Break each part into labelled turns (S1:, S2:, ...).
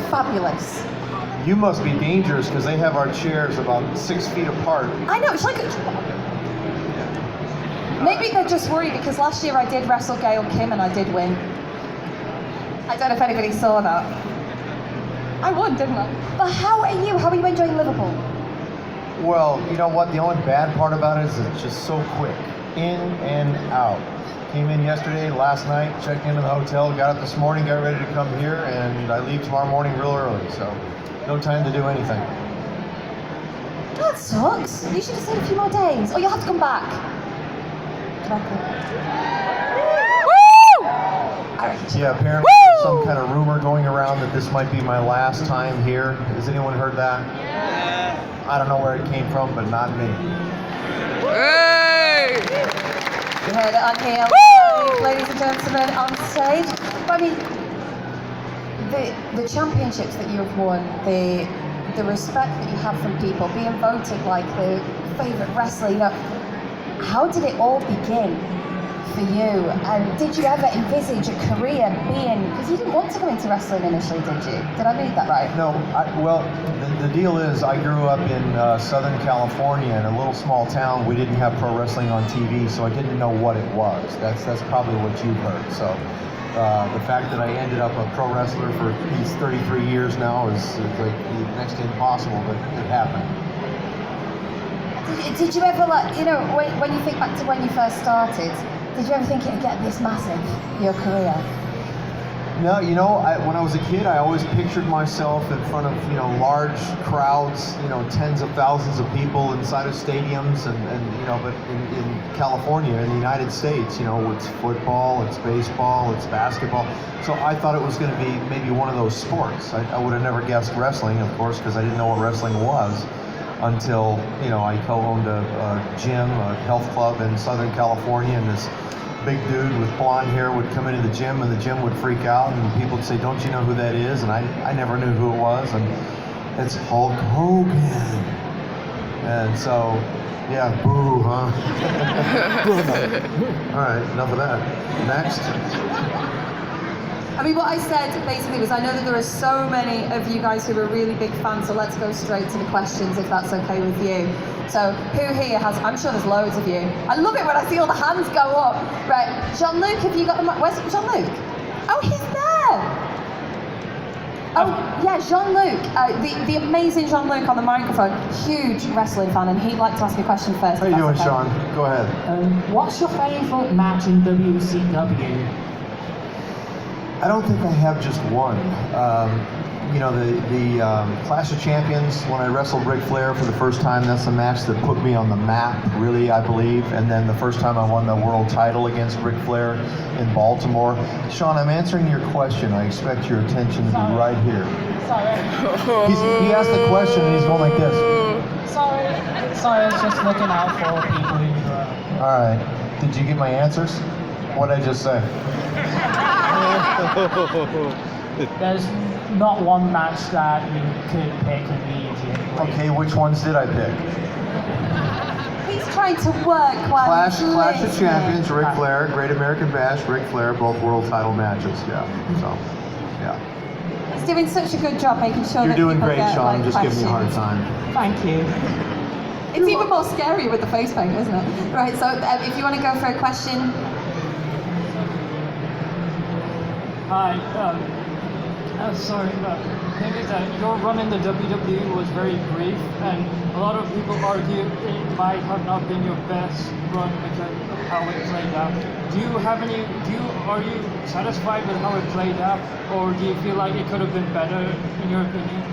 S1: fabulous.
S2: You must be dangerous because they have our chairs about 6 feet apart.
S1: I know, it's like... Maybe they're just worried because last year I did wrestle Gail Kim and I did win. I don't know if anybody saw that. I won, didn't I? But how are you? How are you enjoying Liverpool?
S2: Well, you know what? The only bad part about it is it's just so quick. In and out. Came in yesterday, last night, checked into the hotel, got up this morning, got ready to come here, and I leave tomorrow morning real early, so no time to do anything.
S1: That sucks. You should have stayed a few more days. Or you'll have to come back.
S2: Yeah, apparently there's some kind of rumor going around that this might be my last time here. Has anyone heard that? Yeah. I don't know where it came from, but not me.
S3: Hey!
S1: You heard it on here, ladies and gentlemen, on stage. But I mean, the championships that you have won, the respect that you have from people, being voted like the favourite wrestler, you know, how did it all begin for you? And did you ever envisage a career being, because you didn't want to go into wrestling initially, did you? Did I read that right?
S2: No, well, the deal is I grew up in Southern California in a little small town. We didn't have pro wrestling on TV, so I didn't know what it was. That's probably what you've heard. So the fact that I ended up a pro wrestler for these 33 years now is like next to impossible, but it happened.
S1: Did you ever, like, you know, when you think back to when you first started, did you ever think it'd get this massive, your career?
S2: No, you know, when I was a kid, I always pictured myself in front of, you know, large crowds, you know, tens of thousands of people inside of stadiums, and you know, but in California, in the United States, you know, it's football, it's baseball, it's basketball. So I thought it was going to be maybe one of those sports. I would have never guessed wrestling, of course, because I didn't know what wrestling was until, you know, I co-owned a gym, a health club in Southern California, and this big dude with blonde hair would come into the gym, and the gym would freak out, and people would say, "Don't you know who that is?" And I never knew who it was, and it's Hulk Hogan. And so, yeah, boo, huh? All right, enough of that. Next.
S1: I mean, what I said basically was, I know that there are so many of you guys who are really big fans, so let's go straight to the questions if that's okay with you. So, who here has, I'm sure there's loads of you. I love it when I see all the hands go up. Right, Jean-Luc, have you got the, where's Jean-Luc? Oh, he's there! Oh, yeah, Jean-Luc, the amazing Jean-Luc on the microphone, huge wrestling fan, and he'd like to ask a question first.
S2: How you doing, Sean? Go ahead.
S4: What's your favourite match in WCW?
S2: I don't think I have just one. You know, the Clash of Champions, when I wrestled Ric Flair for the first time, that's the match that put me on the map, really, I believe. And then the first time I won the world title against Ric Flair in Baltimore. Sean, I'm answering your question. I expect your attention to be right here.
S4: Sorry.
S2: He asked the question and he's going like this.
S4: Sorry, I was just looking out for people who...
S2: All right. Did you get my answers? What did I just say?
S4: There's not one match that you could pick immediately.
S2: Okay, which ones did I pick?
S1: He's trying to work while
S2: Clash of Champions, Ric Flair, Great American Bash, Ric Flair, both world title matches, yeah. So, yeah.
S1: He's doing such a good job making sure
S2: You're
S1: that
S2: doing
S1: people
S2: great,
S1: get,
S2: Sean.
S1: like,
S2: Just give me a hard
S1: questions.
S2: time.
S4: Thank you.
S1: It's even more scary with the face paint, isn't it? Right, so if you want to go for a question.
S4: Hi, sorry, the thing is that your run in the WWE was very brief, and a lot of people argue it might have not been your best run because of how it played out. Are you satisfied with how it played out, or do you feel like it could have been better, in your opinion?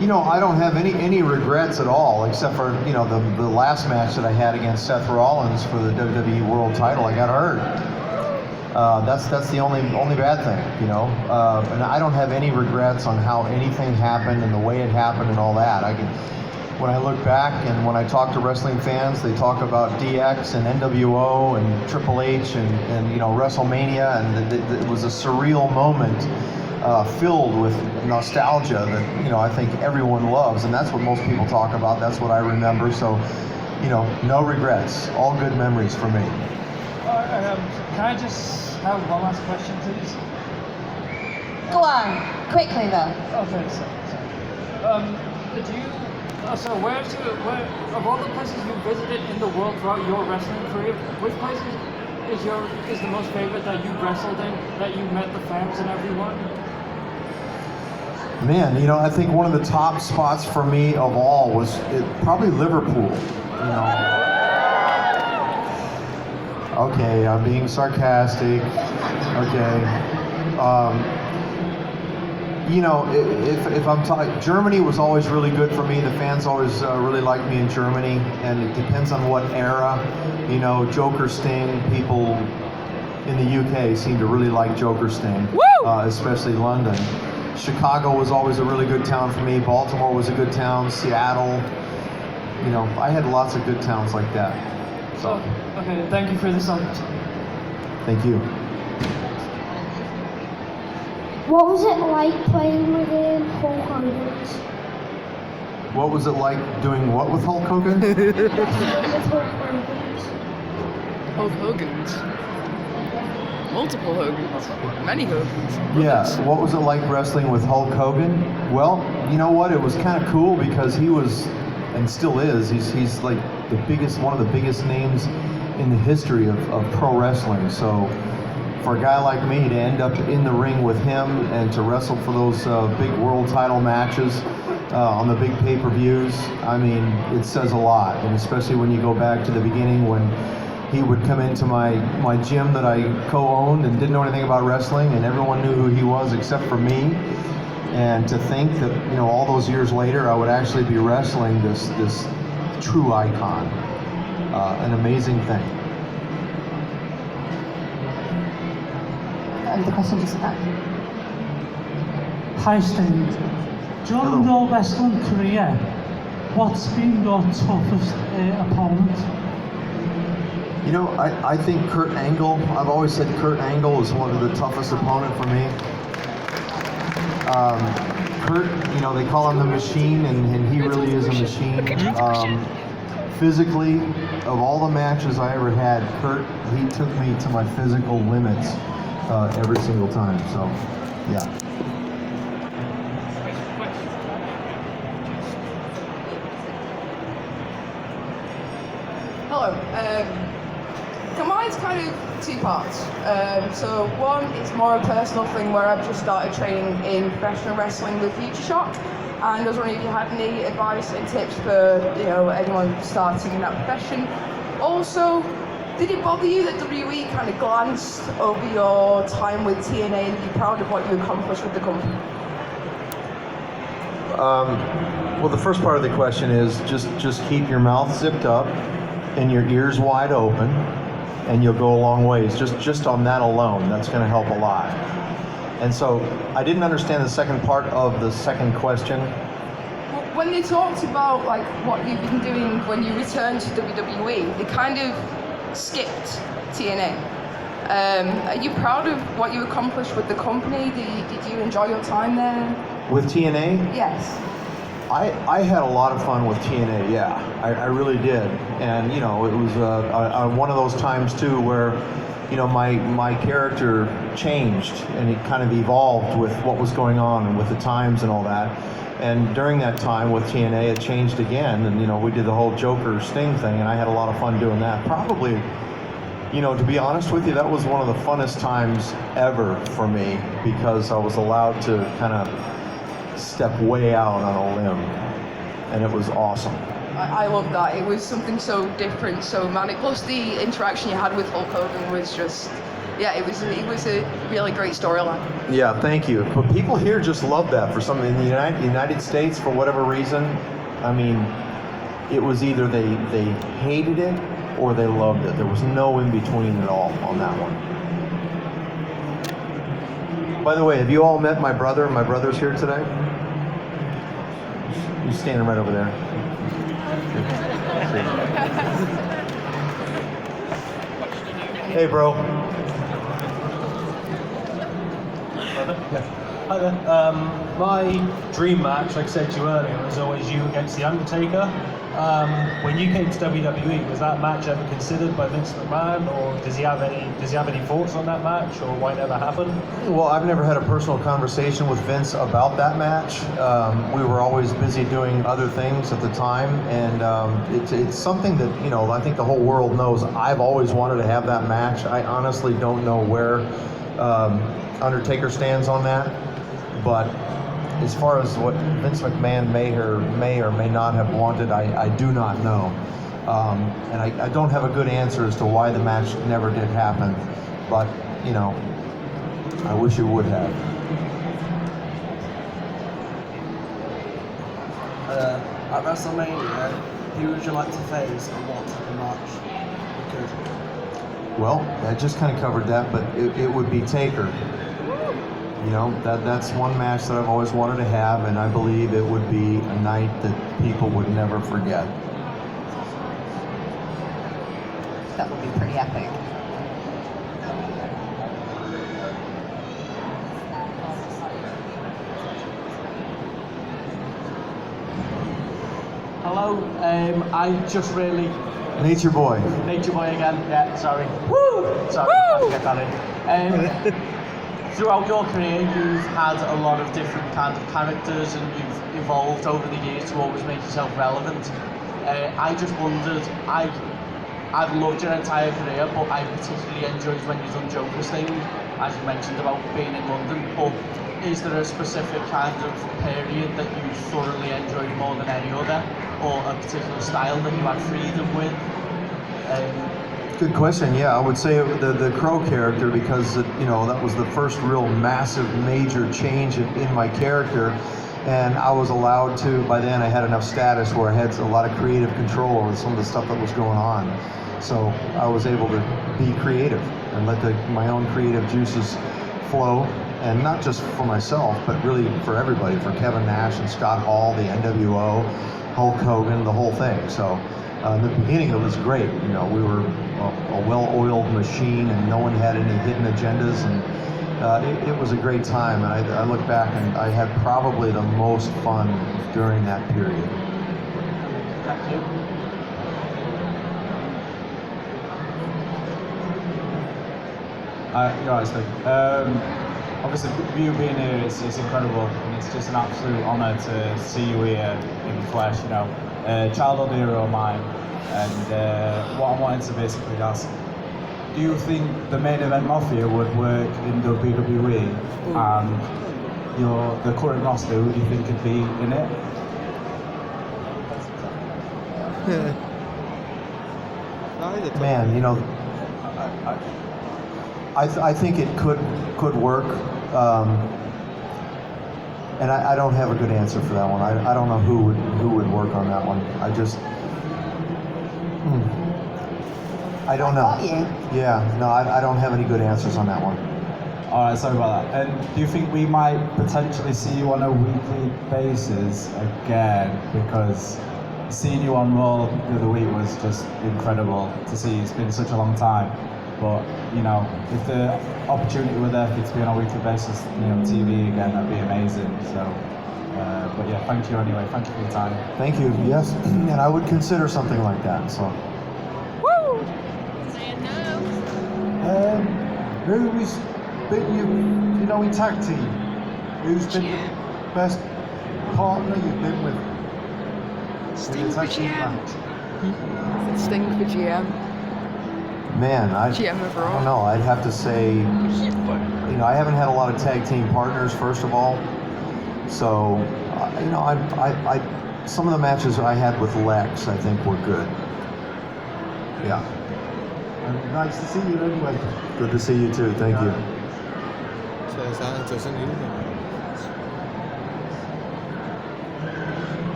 S2: You know, I don't have any regrets at all, except for, you know, the last match that I had against Seth Rollins for the WWE World Title. I got hurt. That's the only bad thing, you know. And I don't have any regrets on how anything happened and the way it happened and all that. When I look back and when I talk to wrestling fans, they talk about DX and NWO and Triple H and you know, WrestleMania, and it was a surreal moment filled with nostalgia that, you know, I think everyone loves, and that's what most people talk about. That's what I remember. So, you know, no regrets, all good memories for me.
S4: Can I just have one last question, please?
S1: Go on, quickly though.
S4: Okay, do you? So where of all the places you visited in the world throughout your wrestling career, which places is the most favorite that you wrestled in, that you met the fans and everyone?
S2: Man, you know, I think one of the top spots for me of all was probably Liverpool. You know. Okay, I'm being sarcastic. Okay. You know, if I'm talking, Germany was always really good for me. The fans always really liked me in Germany, and it depends on what era. You know, Joker Sting, people in the UK seem to really like Joker Sting, especially London. Chicago was always a really good town for me. Baltimore was a good town. Seattle, you know, I had lots of good towns like that. So,
S4: okay, thank you for this opportunity.
S2: Thank you.
S3: What was it like playing with Hulk Hogan?
S2: What was it like doing what with Hulk Hogan?
S3: With Hulk Hogan.
S5: Hulk Hogan's. Multiple Hogans. Many Hogans.
S2: Yeah, what was it like wrestling with Hulk Hogan? Well, you know what? It was kind of cool because he was, and still is, he's like the biggest, one of the biggest names in the history of pro wrestling. So for a guy like me to end up in the ring with him and to wrestle for those big world title matches on the big pay-per-views, I mean, it says a lot. And especially when you go back to the beginning when he would come into my gym that I co-owned and didn't know anything about wrestling, and everyone knew who he was except for me. And to think that, you know, all those years later, I would actually be wrestling this true icon, an amazing thing.
S1: The question just back.
S6: Hi Sting. During your wrestling career, what's been your toughest opponent?
S2: You know, I think Kurt Angle, I've always said Kurt Angle is one of the toughest opponent for me. Kurt, you know, they call him the Machine, and he really is a machine. Physically, of all the matches I ever had, Kurt, he took me to my physical limits every single time, so, yeah.
S7: Hello. Mine's kind of two parts. So one, it's more a personal thing where I've just started training in professional wrestling with Future Shock, and I was wondering if you had any advice and tips for, you know, anyone starting in that profession. Also, did it bother you that WWE kind of glanced over your time with TNA and you're proud of what you accomplished with the company?
S2: Well, the first part of the question is just keep your mouth zipped up and your ears wide open, and you'll go a long ways. Just on that alone, that's going to help a lot. And so I didn't understand the second part of the second question.
S7: When they talked about like what you've been doing when you returned to WWE, they kind of skipped TNA. Are you proud of what you accomplished with the company? Did you enjoy your time there?
S2: With TNA?
S7: Yes.
S2: I had a lot of fun with TNA, yeah, I really did. And, you know, it was one of those times, too, where, you know, my character changed and it kind of evolved with what was going on and with the times and all that. And during that time with TNA, it changed again. And, you know, we did the whole Joker Sting thing, and I had a lot of fun doing that. Probably, you know, to be honest with you, that was one of the funnest times ever for me because I was allowed to kind of step way out on a limb, and it was awesome.
S7: I love that. It was something so different, so manic. Plus the interaction you had with Hulk Hogan was just, yeah, it was a really great storyline.
S2: Yeah, thank you. But people here just love that for some in the United States for whatever reason. I mean, it was either they hated it or they loved it. There was no in between at all on that one. By the way, have you all met my brother? My brother's here today. He's standing right over there. Hey, bro. Yeah.
S8: Hi there. My dream match, like I said to you earlier, was always you against The Undertaker. When you came to WWE, was that match ever considered by Vince McMahon, or does he have any thoughts on that match, or why it never happened?
S2: Well, I've never had a personal conversation with Vince about that match. We were always busy doing other things at the time, and it's something that, you know, I think the whole world knows. I've always wanted to have that match. I honestly don't know where Undertaker stands on that, but as far as what Vince McMahon may or may not have wanted, I do not know. And I don't have a good answer as to why the match never did happen, but, you know, I wish it would have.
S9: At WrestleMania, who would you like to face and what type of match you could?
S2: Well, I just kind of covered that, but it would be Taker. You know, that's one match that I've always wanted to have, and I believe it would be a night that people would never forget.
S1: That would be pretty epic.
S10: Hello, I just really...
S2: Nature Boy.
S10: Nature Boy again, yeah, sorry. Woo! Sorry, I had to get that in. Throughout your career, you've had a lot of different kinds of characters, and you've evolved over the years to always make yourself relevant. I just wondered, I've loved your entire career, but I particularly enjoyed when you've done Joker's thing, as you mentioned about being in London. But is there a specific kind of period that you thoroughly enjoyed more than any other, or a particular style that you had freedom with?
S2: Good question. Yeah, I would say the Crow character, because you know, that was the first real massive major change in my character, and I was allowed to, by then I had enough status where I had a lot of creative control over some of the stuff that was going on. So I was able to be creative and let my own creative juices flow, and not just for myself, but really for everybody, for Kevin Nash and Scott Hall, the NWO, Hulk Hogan, the whole thing. So in the beginning it was great. You know, we were a well-oiled machine, and no one had any hidden agendas, and it was a great time. And I look back, and I had probably the most fun during that period.
S10: Thank you.
S11: You're right, Steve. Obviously, you being here is incredible, and it's just an absolute honour to see you here in the flesh. You know, childhood hero of mine, and what I wanted to basically ask: do you think the main event Mafia would work in WWE, and the current roster? Who do you think could be in it?
S2: Man, you know, I think it could work, and I don't have a good answer for that one. I don't know who would work on that one. I don't know. Yeah, no, I don't have any good answers on that one.
S11: All right, sorry about that. And do you think we might potentially see you on a weekly basis again? Because seeing you on Raw the other week was just incredible to see. It's been such a long time. But, you know, if the opportunity were there for you to be on a weekly basis, you know, TV again, that'd be amazing. So, but yeah, thank you anyway. Thank you for your time.
S2: Thank you, yes. And I would consider something like that, so.
S5: Woo! Saying no.
S12: Who is, you know, in tag team, who's been the best partner you've been with?
S5: Sting for GM. Sting for GM.
S2: Man, I
S5: GM of Raw.
S2: don't know. I'd have to say, you know, I haven't had a lot of tag team partners, first of all. So, you know, I some of the matches I had with Lex, I think, were good. Yeah.
S12: Nice to see you anyway.
S2: Good to see you too. Thank you.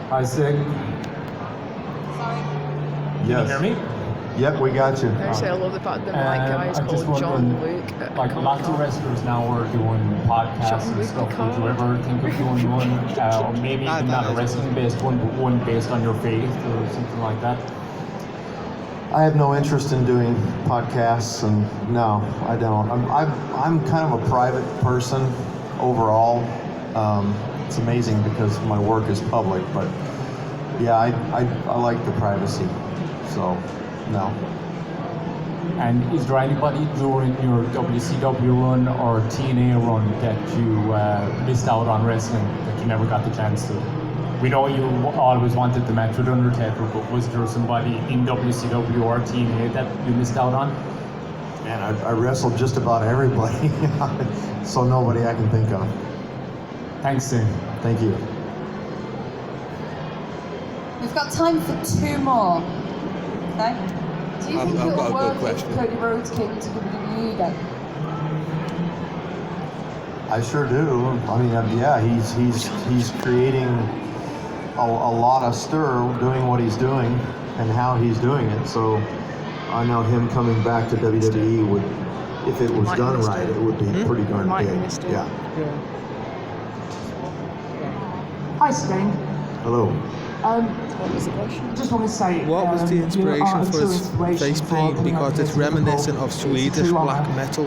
S11: Hi, Sting.
S2: Yes.
S11: Can you hear me?
S2: Yep, we got you.
S5: Actually, I love the fact that my guy is
S11: I'm just
S5: called John
S11: wondering,
S5: Luke.
S11: like lots of wrestlers now are doing podcasts
S5: John
S11: and
S5: Luke
S11: stuff.
S5: Picard.
S11: Would you ever think of doing one, or maybe even not a wrestling based one, but one based on your faith or something like that?
S2: I have no interest in doing podcasts, and no, I don't. I'm kind of a private person overall. It's amazing because my work is public, but yeah, I like the privacy, so no.
S11: And is there anybody during your WCW run or TNA run that you missed out on wrestling that you never got the chance to? We know you always wanted the match with Undertaker, but was there somebody in WCW or TNA that you missed out on?
S2: Man, I wrestled just about everybody, so nobody I can think of.
S11: Thanks, Tim.
S2: Thank you.
S1: We've got time for 2 more. Okay? Do you think it'll work if Cody Rhodes came to WWE again?
S2: I sure do. I mean, yeah, he's creating a lot of stir doing what he's doing and how he's doing it. So I know him coming back to WWE would, if it was done right, it would be pretty darn big. Yeah.
S6: Hi, Sting.
S2: Hello.
S5: What was the question?
S6: Just want to say,
S13: what was the inspiration for his face paint? Because it's reminiscent of Swedish black metal.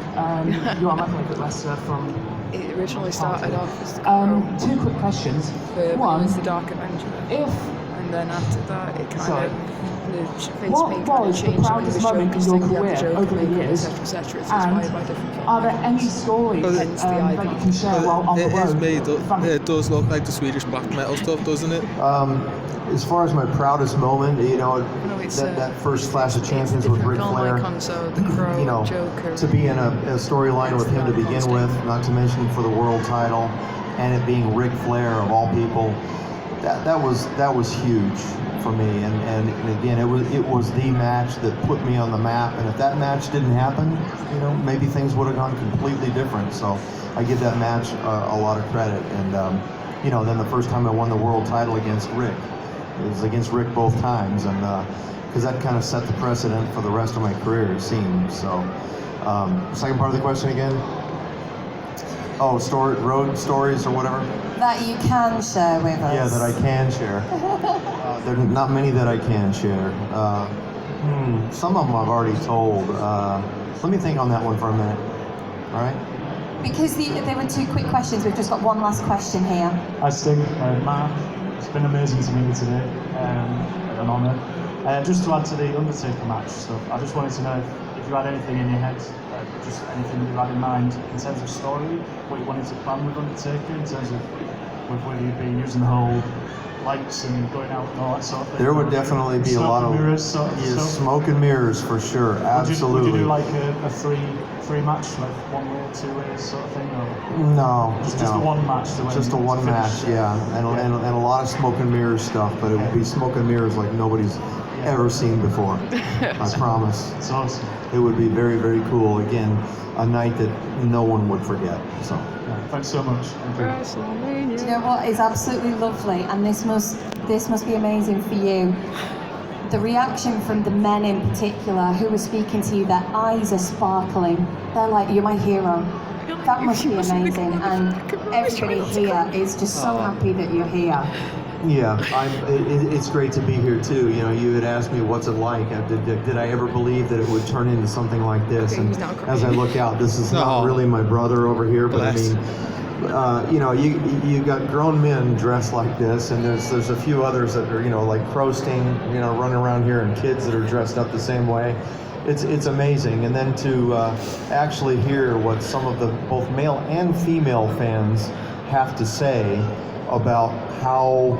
S6: You are my favourite wrestler from...
S5: It originally started off as
S6: 2 quick questions.
S5: One was the Dark Avenger. And then after that, it kind of the face paint kind of changed when he was shown because things had the Joker makeup, etc., etc. It's inspired by different films.
S6: Are there any stories that you can share while on the road?
S13: It does look like the Swedish black metal stuff, doesn't it?
S2: As far as my proudest moment, you know, that first Clash of Champions with Ric Flair, you know, to be in a storyline with him to begin with, not to mention for the world title, and it being Ric Flair of all people, that was huge for me. And again, it was the match that put me on the map. And if that match didn't happen, you know, maybe things would have gone completely different. So I give that match a lot of credit. And you know, then the first time I won the world title against Rick. It was against Rick both times, and because that kind of set the precedent for the rest of my career, it seems. So, second part of the question again? Oh, road stories or whatever?
S1: That you can share with us.
S2: Yeah, that I can share. There are not many that I can share. Some of them I've already told. Let me think on that one for a minute. All right?
S1: Because there were 2 quick questions, we've just got one last question here.
S6: Hi, Sting. Matt. It's been amazing to meet you today, an honour. Just to add to the Undertaker match stuff, I just wanted to know if you had anything in your head, just anything you had in mind in terms of story, what you wanted to plan with Undertaker, in terms of whether you'd be using the whole lights and going out and all that sort of thing.
S2: There would definitely be a lot of
S6: mirrors, sort of stuff.
S2: Smoke and mirrors for sure, absolutely.
S6: Would you do like a three match, like 1 way, 2 ways sort of thing? Or
S2: no,
S6: just a 1 match.
S2: Just a 1 match, yeah. And a lot of smoke and mirrors stuff, but it would be smoke and mirrors like nobody's ever seen before. I promise.
S6: It's awesome.
S2: It would be very, very cool. Again, a night that no one would forget. So.
S6: Thanks so much.
S1: Do you know what is absolutely lovely, and this must be amazing for you? The reaction from the men in particular who were speaking to you, their eyes are sparkling. They're like, "You're my hero." That must be amazing, and everybody here is just so happy that you're here.
S2: Yeah, it's great to be here too. You know, you had asked me what's it like. Did I ever believe that it would turn into something like this? And as I look out, this is not really my brother over here, but I mean, you know, you got grown men dressed like this, and there's a few others that are, you know, like Crosting, you know, running around here, and kids that are dressed up the same way. It's amazing. And then to actually hear what some of the both male and female fans have to say about how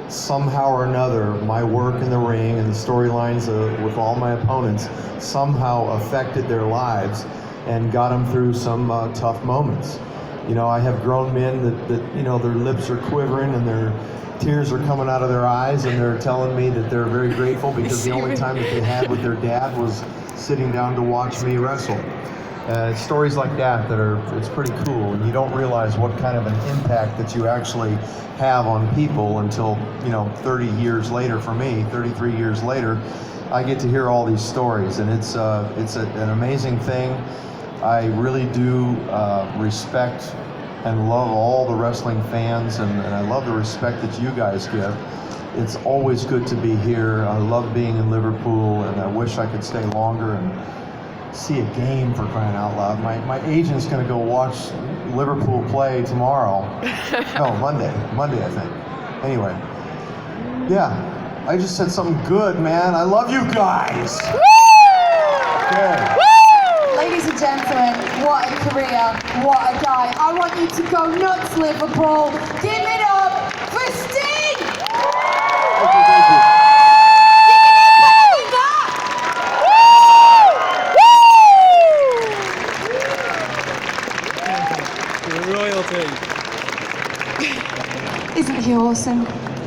S2: somehow or another my work in the ring and the storylines with all my opponents somehow affected their lives and got them through some tough moments. You know, I have grown men that you know, their lips are quivering and their tears are coming out of their eyes, and they're telling me that they're very grateful because the only time that they had with their dad was sitting down to watch me wrestle. Stories like that it's pretty cool, and you don't realize what kind of an impact that you actually have on people until, you know, 30 years later. For me, 33 years later, I get to hear all these stories, and it's an amazing thing. I really do respect and love all the wrestling fans, and I love the respect that you guys give. it's always good to be here. I love being in Liverpool, and I wish I could stay longer and see a game, for crying out loud. My agent's going to go watch Liverpool play tomorrow. No, Monday, I think. Anyway, yeah, I just said something good, man. I love you guys. Okay.
S1: Ladies and gentlemen, what a career, what a guy. I want you to go nuts, Liverpool. Give it up for Sting!
S2: Thank you.
S13: Royalty.
S1: Isn't he awesome?